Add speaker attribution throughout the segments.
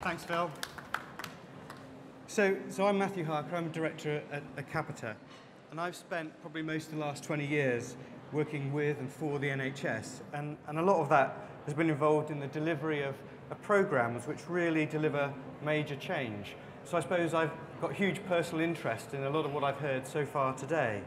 Speaker 1: Thanks, Phil. So I'm Matthew Harker. I'm a director at Capita, and I've spent probably most of the last 20 years working with and for the NHS, and a lot of that has been involved in the delivery of programs which really deliver major change. So I suppose I've got huge personal interest in a lot of what I've heard so far today.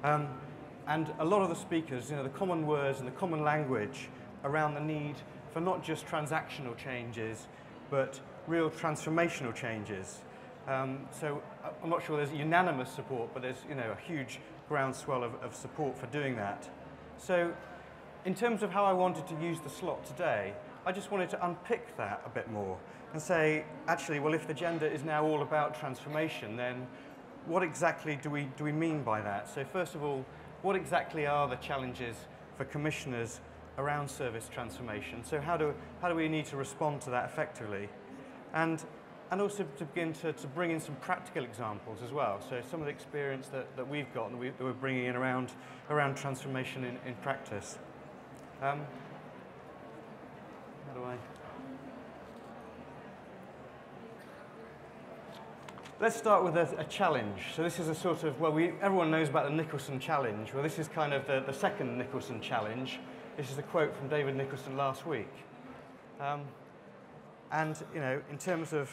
Speaker 1: And a lot of the speakers, the common words and the common language around the need for not just transactional changes, but real transformational changes. So I'm not sure there's unanimous support, but there's a huge groundswell of support for doing that. So in terms of how I wanted to use the slot today, I just wanted to unpick that a bit more and say, actually, well, if the agenda is now all about transformation, then what exactly do we mean by that? So first of all, what exactly are the challenges for commissioners around service transformation? So how do we need to respond to that effectively? And also to begin to bring in some practical examples as well. So some of the experience that we've got and that we're bringing in around transformation in practice. How do I? Let's start with a challenge. So this is a sort of, well, everyone knows about the Nicholson challenge. Well, this is kind of the second Nicholson challenge. This is a quote from David Nicholson last week. And in terms of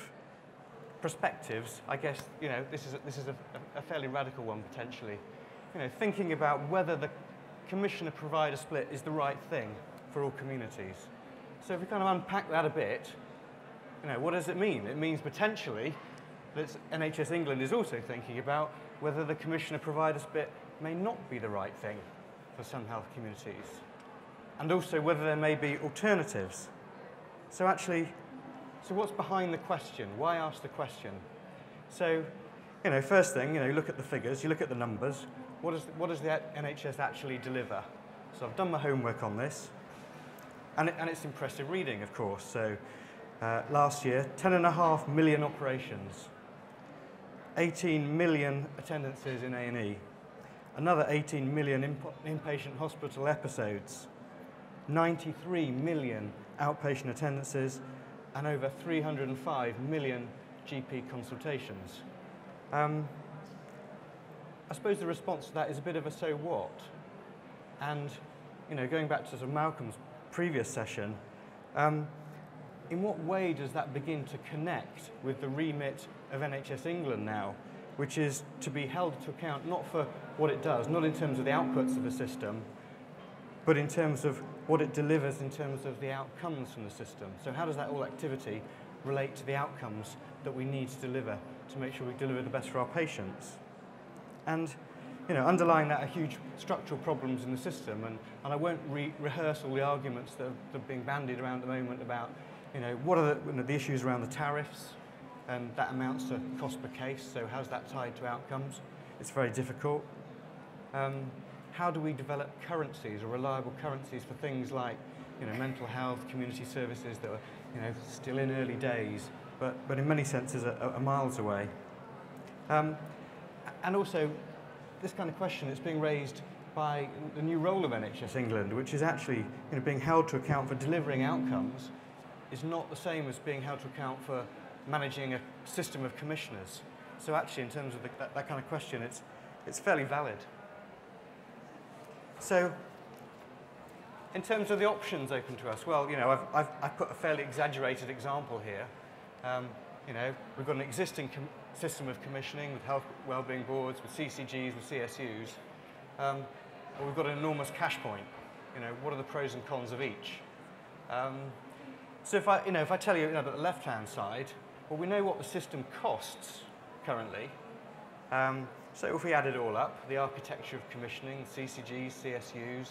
Speaker 1: perspectives, I guess this is a fairly radical one potentially. Thinking about whether the commissioner-provider split is the right thing for all communities. So if we kind of unpack that a bit, what does it mean? It means potentially that NHS England is also thinking about whether the commissioner-provider split may not be the right thing for some health communities, and also whether there may be alternatives. So what's behind the question? Why ask the question? So, first thing, you look at the figures, you look at the numbers. What does the NHS actually deliver? So I've done my homework on this, and it's impressive reading, of course. So last year, 10.5 million operations, 18 million attendances in A&E, another 18 million inpatient hospital episodes, 93 million outpatient attendances, and over 305 million GP consultations. I suppose the response to that is a bit of a so what. And going back to sort of Malcolm's previous session, in what way does that begin to connect with the remit of NHS England now, which is to be held to account not for what it does, not in terms of the outputs of the system, but in terms of what it delivers in terms of the outcomes from the system. So how does that all activity relate to the outcomes that we need to deliver to make sure we deliver the best for our patients? And underlying that are huge structural problems in the system, and I won't rehearse all the arguments that are being bandied around at the moment about what are the issues around the tariffs, and that amounts to cost per case, so how's that tied to outcomes? It's very difficult. How do we develop currencies or reliable currencies for things like mental health, community services that are still in early days, but in many senses are miles away? And also this kind of question that's being raised by the new role of NHS England, which is actually being held to account for delivering outcomes, is not the same as being held to account for managing a system of commissioners. So actually, in terms of that kind of question, it's fairly valid. So in terms of the options open to us, well, I've put a fairly exaggerated example here. We've got an existing system of commissioning with health wellbeing boards, with CCGs, with CSUs. But we've got an enormous cash point. What are the pros and cons of each? So if I tell you, that the left-hand side, well, we know what the system costs currently. So if we add it all up, the architecture of commissioning, CCGs, CSUs,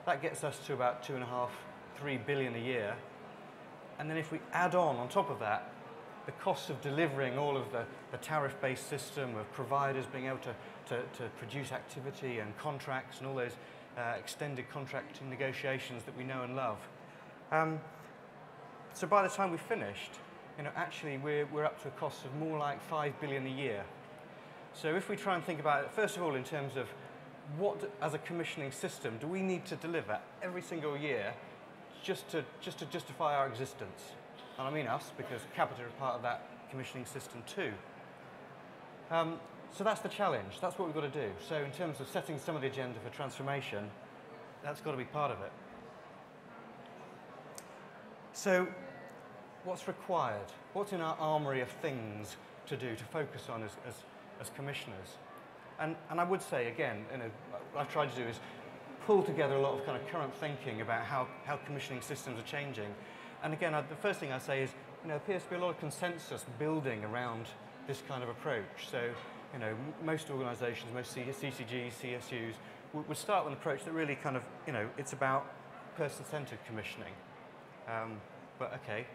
Speaker 1: that gets us to about 2.5–3 billion a year. And then if we add on top of that, the costs of delivering all of the tariff-based system of providers being able to produce activity and contracts and all those extended contracting negotiations that we know and love. So by the time we've finished, actually we're up to a cost of more like 5 billion a year. So if we try and think about it, first of all, in terms of what, as a commissioning system, do we need to deliver every single year just to justify our existence? and I mean us because Capita are part of that commissioning system too. So that's the challenge. That's what we've got to do. So in terms of setting some of the agenda for transformation, that's got to be part of it. So what's required? What's in our armoury of things to do, to focus on as commissioners? And I would say, again, what I've tried to do is pull together a lot of kind of current thinking about how commissioning systems are changing. And again, the first thing I say is, there appears to be a lot of consensus building around this kind of approach. So, most organisations, most CCGs, CSUs, would start with an approach that really kind of, it's about person-centred commissioning. But okay,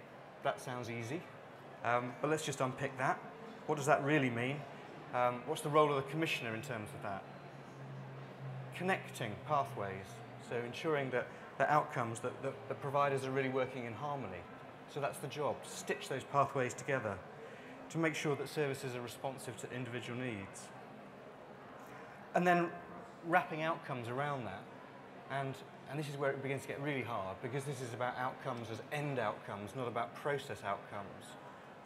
Speaker 1: that sounds easy. But let's just unpick that. What does that really mean? What's the role of the commissioner in terms of that? Connecting pathways, so ensuring that the outcomes, that the providers are really working in harmony. So that's the job, to stitch those pathways together, to make sure that services are responsive to individual needs. And then wrapping outcomes around that. And this is where it begins to get really hard, because this is about outcomes as end outcomes, not about process outcomes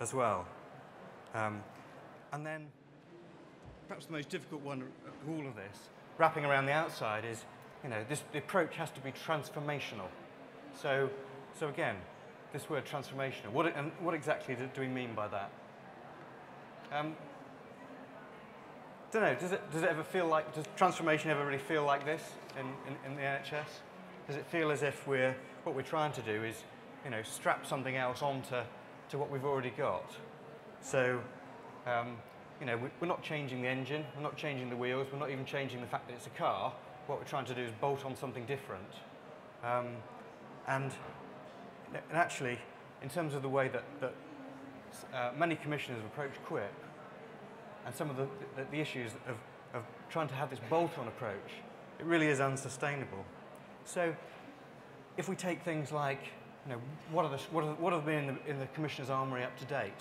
Speaker 1: as well. And then perhaps the most difficult one of all of this, wrapping around the outside, is the approach has to be transformational. So again, this word transformational. What exactly do we mean by that? Don't know. Does it ever feel like? Does transformation ever really feel like this in the NHS? Does it feel as if what we're trying to do is strap something else onto what we've already got? So we're not changing the engine, we're not changing the wheels, we're not even changing the fact that it's a car. What we're trying to do is bolt on something different. And actually, in terms of the way that many commissioners have approached QIP, and some of the issues of trying to have this bolt-on approach, it really is unsustainable. So if we take things like, what have been in the commissioner's armoury up to date?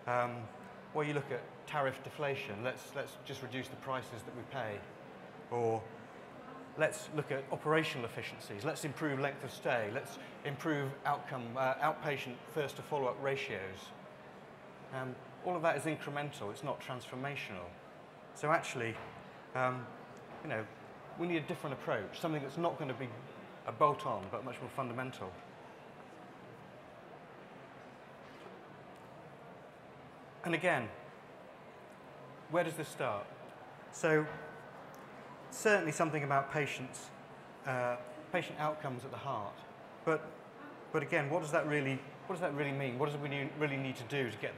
Speaker 1: Well, you look at tariff deflation. Let's just reduce the prices that we pay. Or let's look at operational efficiencies. Let's improve length of stay. Let's improve outpatient first to follow-up ratios. All of that is incremental. It's not transformational. So actually, we need a different approach, something that's not going to be a bolt-on, but much more fundamental. And again, where does this start? So certainly something about patient outcomes at the heart. But again, what does that really mean? What does we really need to do to get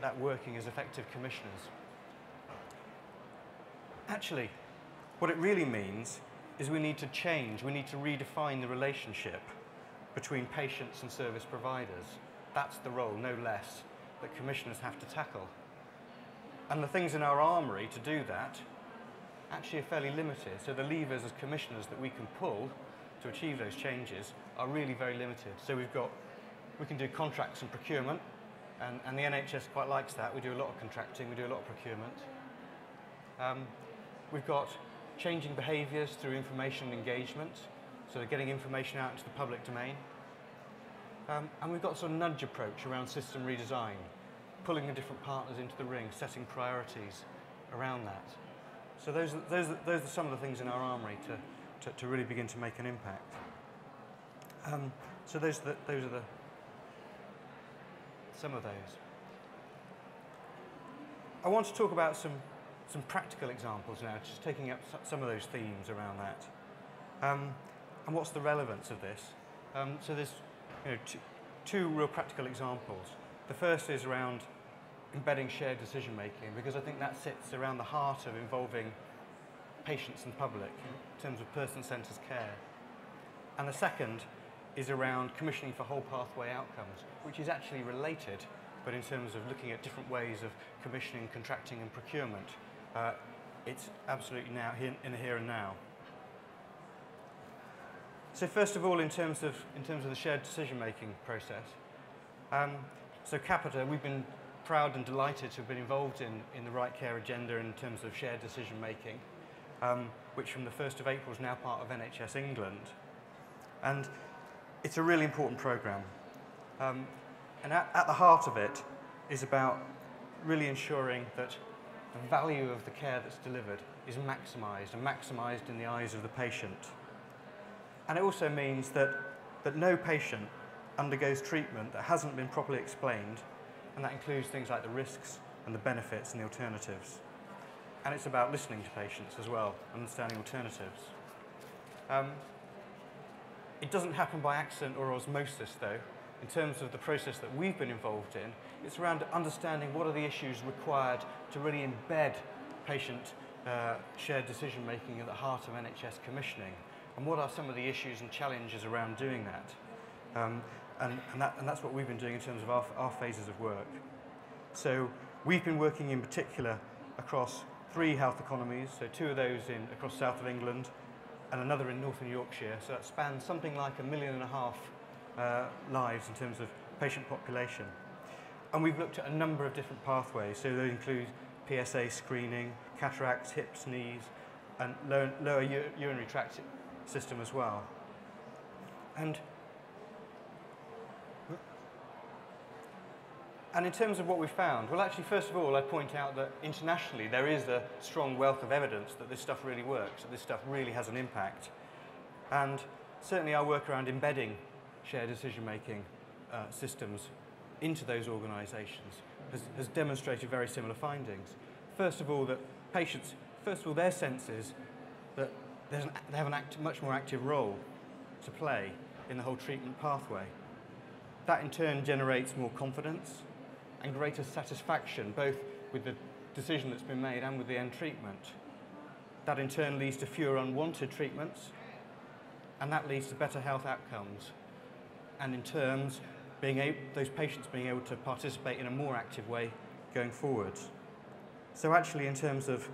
Speaker 1: that working as effective commissioners? Actually, what it really means is we need to change. We need to redefine the relationship between patients and service providers. That's the role, no less, that commissioners have to tackle. And the things in our armoury to do that actually are fairly limited. So the levers as commissioners that we can pull to achieve those changes are really very limited. So we can do contracts and procurement, and the NHS quite likes that. We do a lot of contracting, we do a lot of procurement. We've got changing behaviours through information and engagement, so getting information out into the public domain. And we've got a sort of nudge approach around system redesign, pulling the different partners into the ring, setting priorities around that. So those are some of the things in our armoury to really begin to make an impact. So those are some of those. I want to talk about some practical examples now, just taking up some of those themes around that. And what's the relevance of this? So there's two real practical examples. The first is around embedding shared decision making, because I think that sits around the heart of involving patients and public in terms of person-centred care. And the second is around commissioning for whole pathway outcomes, which is actually related, but in terms of looking at different ways of commissioning, contracting and procurement, it's absolutely now in the here and now. So first of all, in terms of the shared decision-making process, so Capita, we've been proud and delighted to have been involved in the Right Care agenda in terms of shared decision-making, which from the 1st of April is now part of NHS England. And it's a really important programme. And at the heart of it is about really ensuring that the value of the care that's delivered is maximised, and maximised in the eyes of the patient. And it also means that no patient undergoes treatment that hasn't been properly explained, and that includes things like the risks and the benefits and the alternatives. And it's about listening to patients as well, understanding alternatives. It doesn't happen by accident or osmosis, though. In terms of the process that we've been involved in, it's around understanding what are the issues required to really embed patient shared decision-making at the heart of NHS commissioning, and what are some of the issues and challenges around doing that. And that's what we've been doing in terms of our phases of work. So we've been working in particular across 3 health economies, so 2 of those across south of England and another in northern Yorkshire. So that spans something like 1.5 million lives in terms of patient population. And we've looked at a number of different pathways, so they include PSA screening, cataracts, hips, knees, and lower urinary tract system as well. And in terms of what we found, well, actually, first of all, I point out that internationally there is a strong wealth of evidence that this stuff really works, that this stuff really has an impact. And certainly our work around embedding shared decision-making systems into those organisations has demonstrated very similar findings. First of all, that patients, their sense is that they have a much more active role to play in the whole treatment pathway. That in turn generates more confidence and greater satisfaction, both with the decision that's been made and with the end treatment. That in turn leads to fewer unwanted treatments, and that leads to better health outcomes, and in terms, those patients being able to participate in a more active way going forward. So actually, in terms of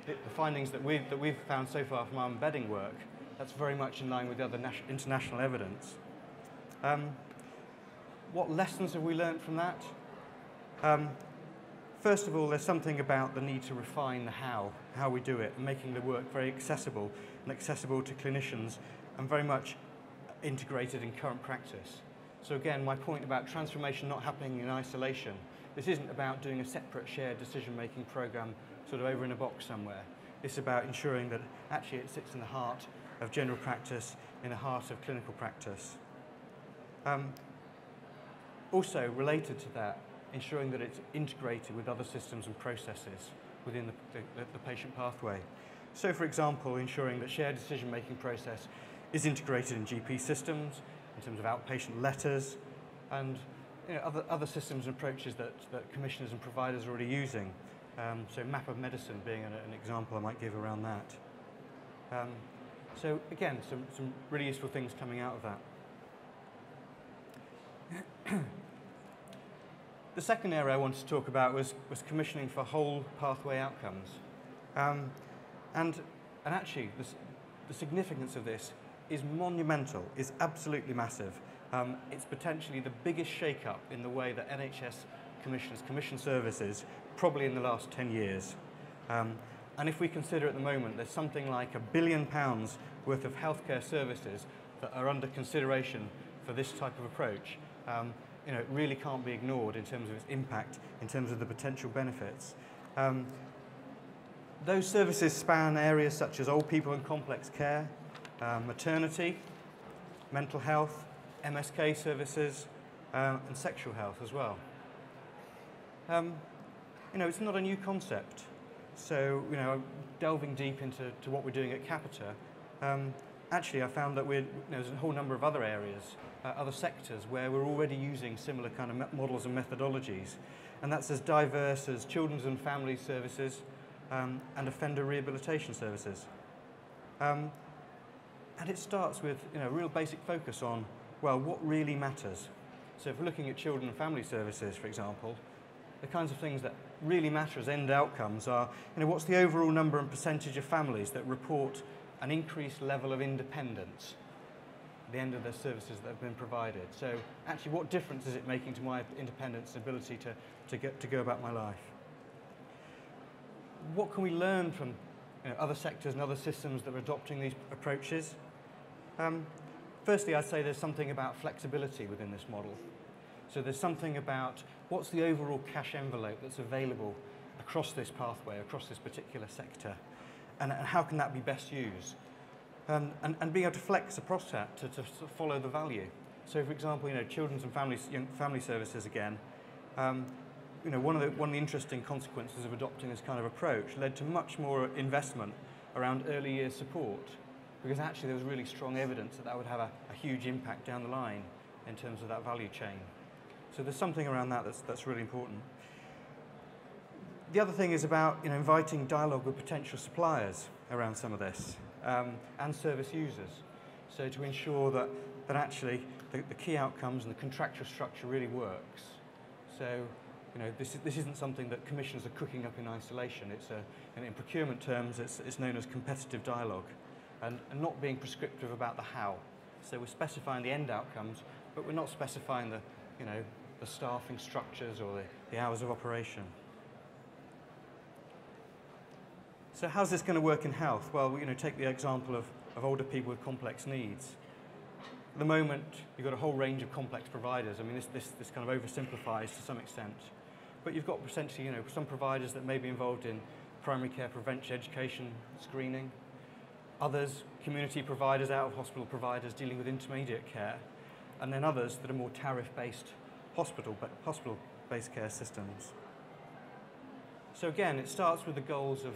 Speaker 1: the findings that we've found so far from our embedding work, that's very much in line with the other international evidence. What lessons have we learned from that? First of all, there's something about the need to refine the how we do it, and making the work very accessible to clinicians, and very much integrated in current practice. So again, my point about transformation not happening in isolation. This isn't about doing a separate shared decision-making program sort of over in a box somewhere. It's about ensuring that actually it sits in the heart of general practice, in the heart of clinical practice. Also related to that, ensuring that it's integrated with other systems and processes within the patient pathway. So for example, ensuring that shared decision-making process is integrated in GP systems, in terms of outpatient letters, and other systems and approaches that commissioners and providers are already using. So map of medicine being an example I might give around that. So again, some really useful things coming out of that. The second area I wanted to talk about was commissioning for whole pathway outcomes. And actually, the significance of this is monumental, is absolutely massive. It's potentially the biggest shake-up in the way that NHS commissioners commission services, probably in the last 10 years. And if we consider at the moment there's something like £1 billion worth of healthcare services that are under consideration for this type of approach, it really can't be ignored in terms of its impact, in terms of the potential benefits. Those services span areas such as old people and complex care, maternity, mental health, MSK services, and sexual health as well. It's not a new concept. So, delving deep into what we're doing at Capita, actually I found that there's a whole number of other areas, other sectors where we're already using similar kind of models and methodologies. And that's as diverse as children's and family services and offender rehabilitation services. And it starts with a real basic focus on, well, what really matters. So if we're looking at children and family services, for example, the kinds of things that really matter as end outcomes are, what's the overall number and percentage of families that report an increased level of independence at the end of their services that have been provided. So actually, what difference is it making to my independence and ability to go about my life? What can we learn from other sectors and other systems that are adopting these approaches? Firstly, I'd say there's something about flexibility within this model. So there's something about what's the overall cash envelope that's available across this pathway, across this particular sector, and how can that be best used? And being able to flex across that to sort of follow the value. So, for example, children's and family services again. One of the interesting consequences of adopting this kind of approach led to much more investment around early years support, because actually there was really strong evidence that that would have a huge impact down the line in terms of that value chain. So there's something around that that's really important. The other thing is about inviting dialogue with potential suppliers around some of this, and service users. So to ensure that actually the key outcomes and the contractual structure really works. So this isn't something that commissioners are cooking up in isolation. It's in procurement terms, it's known as competitive dialogue, and not being prescriptive about the how. So we're specifying the end outcomes, but we're not specifying the staffing structures or the hours of operation. So how's this going to work in health? Well, take the example of older people with complex needs. At the moment, you've got a whole range of complex providers. I mean, this kind of oversimplifies to some extent. But you've got potentially, some providers that may be involved in primary care prevention, education, screening. Others, community providers, out-of-hospital providers dealing with intermediate care. And then others that are more tariff-based hospital-based care systems. So again, it starts with the goals of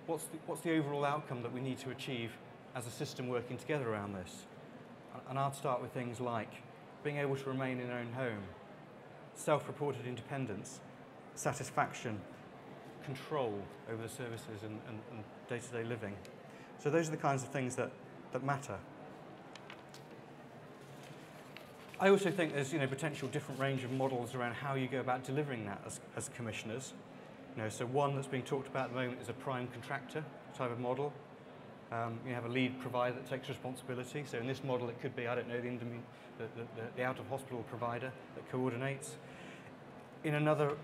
Speaker 1: what's the overall outcome that we need to achieve as a system working together around this. And I'd start with things like being able to remain in our own home, self-reported independence, satisfaction, control over the services and day-to-day living. So those are the kinds of things that matter. I also think there's potential different range of models around how you go about delivering that as commissioners. So one that's being talked about at the moment is a prime contractor type of model. You have a lead provider that takes responsibility. So in this model, it could be, the out-of-hospital provider that coordinates. In another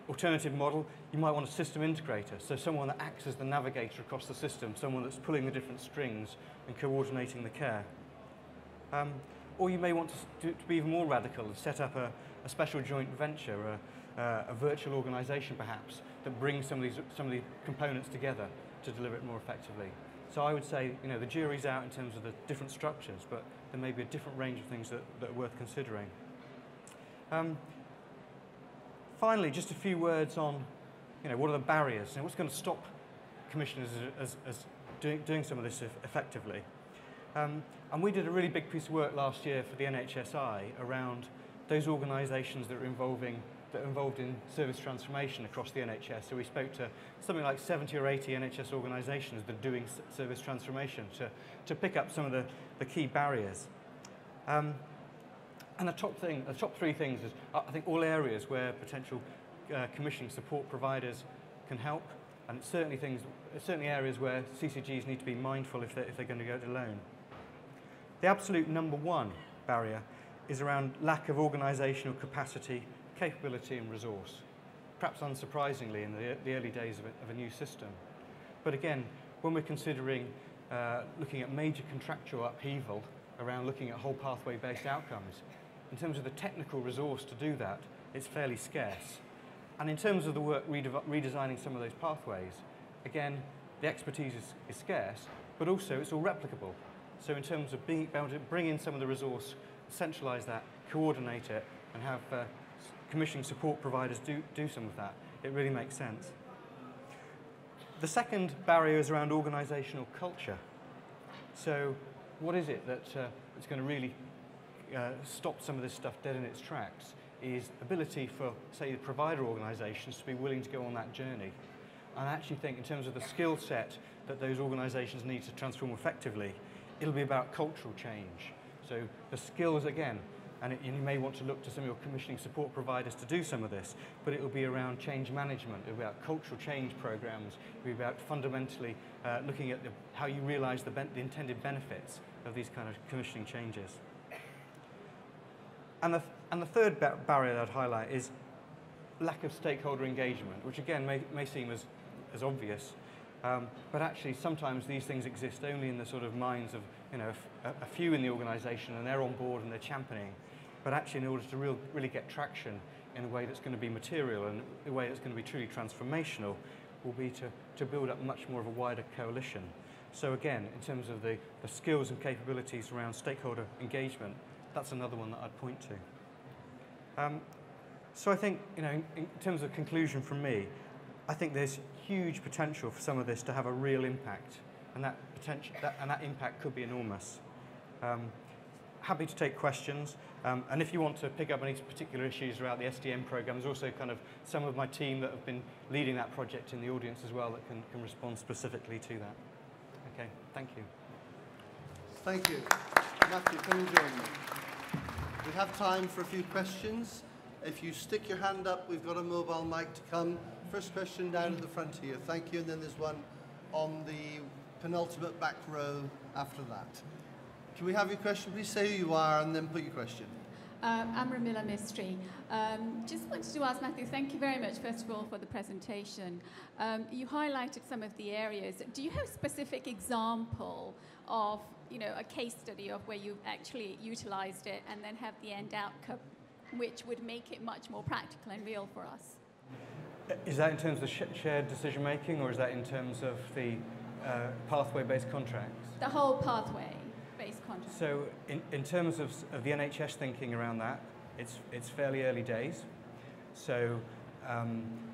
Speaker 1: alternative model, you might want a system integrator, so someone that acts as the navigator across the system, someone that's pulling the different strings and coordinating the care. Or you may want to be even more radical and set up a special joint venture, a virtual organisation perhaps, that brings some of the components together to deliver it more effectively. So I would say, the jury's out in terms of the different structures, but there may be a different range of things that are worth considering. Finally, just a few words on, what are the barriers? What's going to stop commissioners as doing some of this effectively? And we did a really big piece of work last year for the NHSI around those organisations that are involved in service transformation across the NHS. So we spoke to something like 70 or 80 NHS organisations that are doing service transformation to pick up some of the key barriers. And the top three things is, I think, all areas where potential commissioning support providers can help, and it's certainly areas where CCGs need to be mindful if they're going to go it alone. The absolute number one barrier is around lack of organisational capacity, capability and resource, perhaps unsurprisingly in the early days of a new system. But again, when we're considering looking at major contractual upheaval around looking at whole pathway-based outcomes, in terms of the technical resource to do that, it's fairly scarce. And in terms of the work redesigning some of those pathways, again, the expertise is scarce, but also it's all replicable. So in terms of being able to bring in some of the resource, centralise that, coordinate it, and have commissioning support providers do some of that, it really makes sense. The second barrier is around organisational culture. So what is it that's going to really stop some of this stuff dead in its tracks is ability for, say, the provider organisations to be willing to go on that journey. And I actually think in terms of the skill set that those organisations need to transform effectively, it'll be about cultural change. So the skills, again, and you may want to look to some of your commissioning support providers to do some of this, but it will be around change management, it'll be about cultural change programs, it'll be about fundamentally looking at how you realise the intended benefits of these kind of commissioning changes. And the third barrier that I'd highlight is lack of stakeholder engagement, which again may seem as obvious, but actually sometimes these things exist only in the sort of minds of a few in the organisation, and they're on board and they're championing. But actually, in order to really get traction in a way that's going to be material and a way that's going to be truly transformational, will be to build up much more of a wider coalition. So again, in terms of the skills and capabilities around stakeholder engagement, that's another one that I'd point to. So I think, in terms of conclusion from me, I think there's huge potential for some of this to have a real impact, and that impact could be enormous. Happy to take questions, and if you want to pick up any particular issues throughout the SDM program, there's also kind of some of my team that have been leading that project in the audience as well that can respond specifically to that. Okay, thank you.
Speaker 2: Thank you. Matthew, come and join me. We have time for a few questions. If you stick your hand up, we've got a mobile mic to come. First question down at the front here. Thank you, and then there's one on the penultimate back row after that. Can we have your question? Please say who you are and then put your question.
Speaker 3: I'm Ramila Mistry. Just wanted to ask Matthew, thank you very much, first of all, for the presentation. You highlighted some of the areas. Do you have a specific example of, a case study of where you've actually utilized it and then have the end outcome, which would make it much more practical and real for us?
Speaker 1: Is that in terms of shared decision making, or is that in terms of the pathway-based contracts?
Speaker 3: The whole pathway. Contract.
Speaker 1: So in terms of the NHS thinking around that, it's fairly early days. So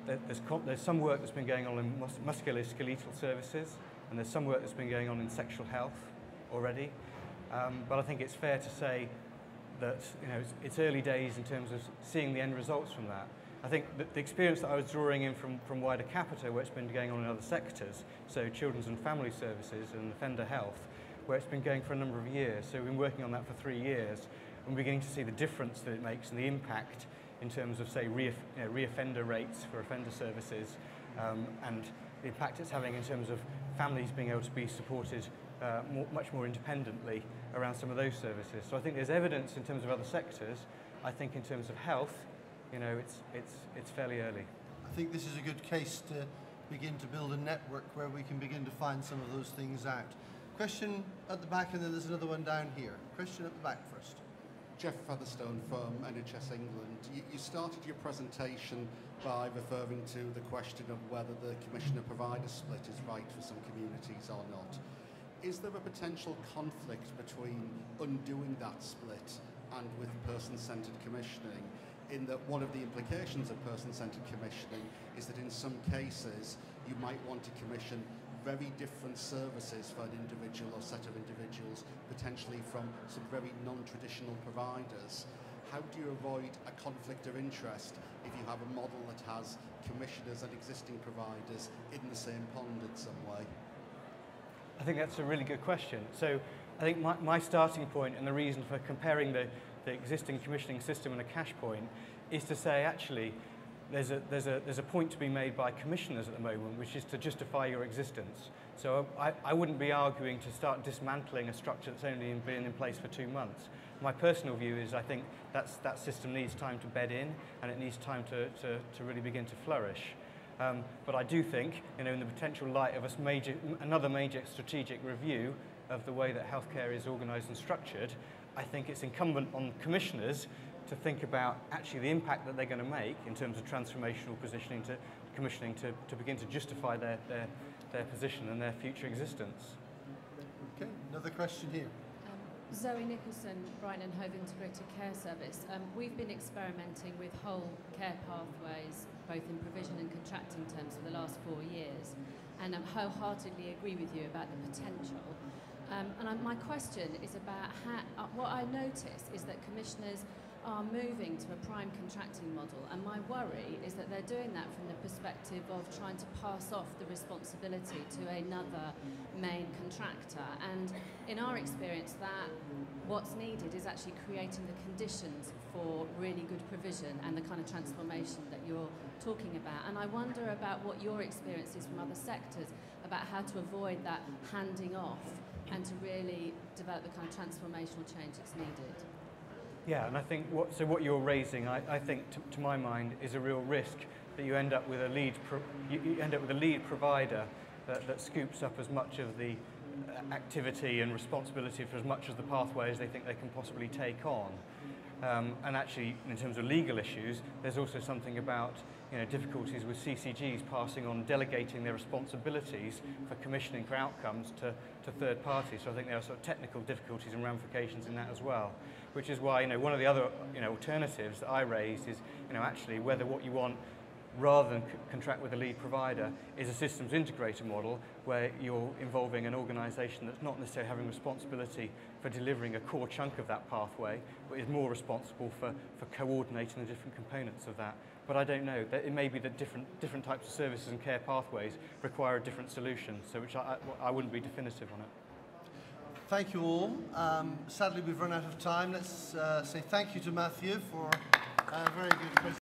Speaker 1: there's some work that's been going on in musculoskeletal services, and there's some work that's been going on in sexual health already. But I think it's fair to say that it's early days in terms of seeing the end results from that. I think the experience that I was drawing in from wider Capita, where it's been going on in other sectors, so children's and family services and offender health, where it's been going for a number of years. So we've been working on that for 3 years, and we're beginning to see the difference that it makes and the impact in terms of, say, reoffender rates for offender services, and the impact it's having in terms of families being able to be supported much more independently around some of those services. So I think there's evidence in terms of other sectors. I think in terms of health, it's fairly early.
Speaker 2: I think this is a good case to begin to build a network where we can begin to find some of those things out. Question at the back, and then there's another one down here. Question at the back first.
Speaker 4: Jeff Featherstone from NHS England. You started your presentation by referring to the question of whether the commissioner-provider split is right for some communities or not. Is there a potential conflict between undoing that split and with person-centred commissioning, in that one of the implications of person-centred commissioning is that in some cases you might want to commission very different services for an individual or set of individuals, potentially from some very non-traditional providers? How do you avoid a conflict of interest if you have a model that has commissioners and existing providers in the same pond in some way?
Speaker 1: I think that's a really good question. So I think my starting point and the reason for comparing the existing commissioning system and a cash point is to say, actually, there's a point to be made by commissioners at the moment, which is to justify your existence. So I wouldn't be arguing to start dismantling a structure that's only been in place for 2 months. My personal view is I think that system needs time to bed in, and it needs time to really begin to flourish. But I do think, in the potential light of another major strategic review of the way that healthcare is organised and structured, I think it's incumbent on commissioners to think about actually the impact that they're going to make in terms of transformational positioning to commissioning to begin to justify their position and their future existence.
Speaker 2: Okay, another question here.
Speaker 5: Zoe Nicholson, Brighton and Hove Integrated Care Service. We've been experimenting with whole care pathways, both in provision and contracting terms, for the last 4 years, and I wholeheartedly agree with you about the potential. My question is about how, what I notice is that commissioners are moving to a prime contracting model, and my worry is that they're doing that from the perspective of trying to pass off the responsibility to another main contractor. And in our experience, that what's needed is actually creating the conditions for really good provision and the kind of transformation that you're talking about. And I wonder about what your experience is from other sectors about how to avoid that handing off and to really develop the kind of transformational change that's needed.
Speaker 1: Yeah, and I think what you're raising, I think, to my mind, is a real risk that you end up with a lead provider that scoops up as much of the activity and responsibility for as much as the pathway as they think they can possibly take on, And actually, in terms of legal issues, there's also something about difficulties with CCGs passing on, delegating their responsibilities for commissioning for outcomes to third parties. So I think there are sort of technical difficulties and ramifications in that as well, which is why one of the other alternatives that I raised is actually whether what you want, rather than contract with a lead provider, is a systems integrator model where you're involving an organisation that's not necessarily having responsibility for delivering a core chunk of that pathway, but is more responsible for coordinating the different components of that. But I don't know. It may be that different types of services and care pathways require a different solution, so which I wouldn't be definitive on it.
Speaker 2: Thank you all. Sadly, we've run out of time. Let's say thank you to Matthew for a very good presentation.